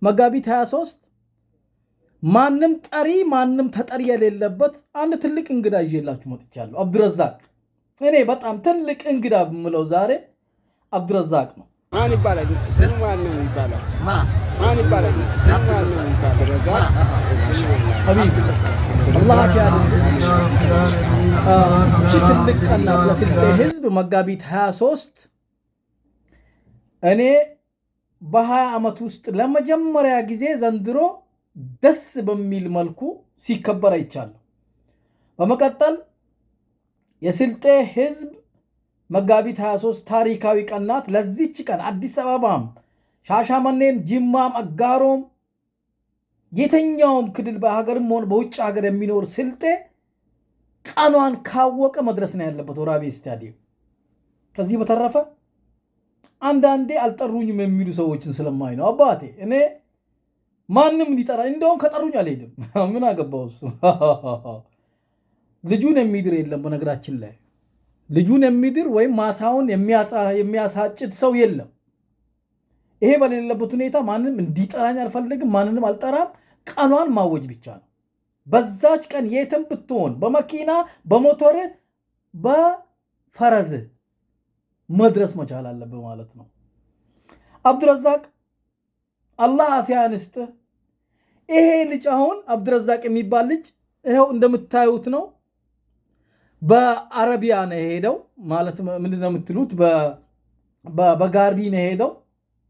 መጋቢት 23 ማንም ጠሪ ማንም ተጠሪ የሌለበት አንድ ትልቅ እንግዳ ይዤላችሁ መጥቻለሁ። አብዱረዛቅ እኔ በጣም ትልቅ እንግዳ ብምለው ዛሬ አብዱረዛቅ ነው። ማን ይባላል? ስሙ ማን ነው ይባላል? ማን ይባላል? ስሙ ማን ነው ይባላል? አብዱረዛቅ ሀቢብ አላህ ያድርግ። ትልቅ ቀናት ለስልጤ ህዝብ መጋቢት 23 እኔ በ20 ዓመት ውስጥ ለመጀመሪያ ጊዜ ዘንድሮ ደስ በሚል መልኩ ሲከበር አይቻለሁ። በመቀጠል የስልጤ ህዝብ መጋቢት 23 ታሪካዊ ቀናት ለዚች ቀን አዲስ አበባም ሻሻመኔም ጅማም አጋሮም የተኛውም ክልል በሀገርም ሆነ በውጭ ሀገር የሚኖር ስልጤ ቀኗን ካወቀ መድረስ ነው ያለበት ወራቤ ስታዲየም። ከዚህ በተረፈ አንዳንዴ አልጠሩኝም የሚሉ ሰዎችን ስለማይ ነው። አባቴ እኔ ማንም ሊጠራ እንደውም ከጠሩኝ አልሄድም። ምን አገባው እሱ። ልጁን የሚድር የለም። በነገራችን ላይ ልጁን የሚድር ወይም ማሳውን የሚያሳጭድ ሰው የለም። ይሄ በሌለበት ሁኔታ ማንም እንዲጠራኝ አልፈልግም። ማንንም አልጠራም። ቀኗን ማወጅ ብቻ ነው። በዛች ቀን የትም ብትሆን በመኪና በሞተር በፈረዝ መድረስ መቻል አለብህ ማለት ነው። አብዱረዛቅ አላህ አፊያ አንስተ። ይሄ ልጅ አሁን አብዱረዛቅ የሚባል ልጅ ይሄው እንደምታዩት ነው። በአረቢያ ነው የሄደው ማለት ምንድነው የምትሉት? በጋርዲ ነው የሄደው።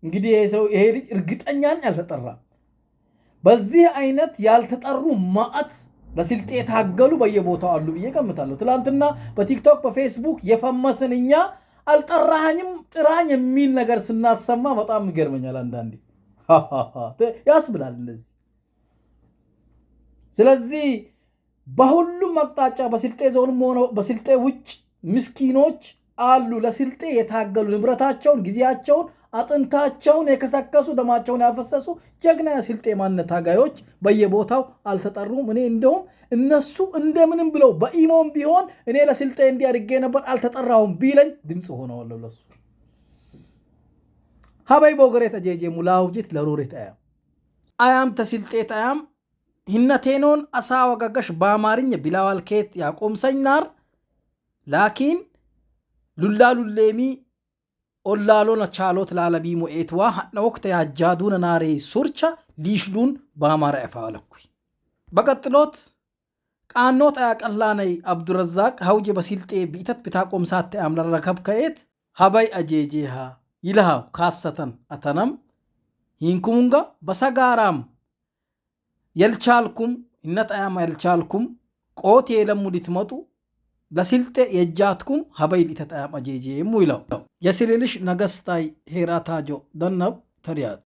እንግዲህ ይሄ ልጅ እርግጠኛ ነኝ አልተጠራም። በዚህ አይነት ያልተጠሩ ማዕት ለስልጤ ታገሉ በየቦታው አሉ ብዬ ገምታለሁ። ትላንትና በቲክቶክ በፌስቡክ የፈመስን እኛ አልጠራኸኝም ጥራኝ የሚል ነገር ስናሰማ በጣም ይገርመኛል። አንዳንዴ ያስብላል እንደዚህ። ስለዚህ በሁሉም አቅጣጫ በስልጤ ዞንም ሆነ በስልጤ ውጭ ምስኪኖች አሉ ለስልጤ የታገሉ ንብረታቸውን፣ ጊዜያቸውን፣ አጥንታቸውን የከሰከሱ ደማቸውን ያፈሰሱ ጀግና የስልጤ ማንነት ታጋዮች በየቦታው አልተጠሩም። እኔ እንደውም እነሱ እንደምንም ብለው በኢሞም ቢሆን እኔ ለስልጤ እንዲያድርጌ ነበር አልተጠራሁም ቢለኝ ድምፅ ሆነዋለሁ ለሱ። ሀበይ ቦገሬት አጄጄ ሙላውጂት ለሩሬት አያም ተስልጤት አያም ህነቴኖን አሳ ወጋጋሽ በአማርኛ ቢላዋልኬት ያቆምሰኛር ላኪን ሉላሉሌሚ ኦላሎና ቻሎት ላለቢ ሞኤትዋ ሀና ወቅት ያጃዱን ናሬ ሱርቻ ሊሽሉን በአማራ ያፋለኩይ በቀጥሎት ቃኖት አያቀላነይ አብዱረዛቅ ሀውጅ በስልጤ ቢተት ቢታቆም ሳተ አምለረከብ ከየት ሀበይ አጄጄሃ ይልሃው ካሰተን አተነም ሂንኩሙንጋ በሰጋራም የልቻልኩም እነጣያማ የልቻልኩም ቆት የለሙ ሊትመጡ ለስልጤ የጃትኩም ሀበይ ሊተጣያማ ጄጄሙ ይለው የስልልሽ ነገስታይ ሄራታጆ ደነብ ተሪያት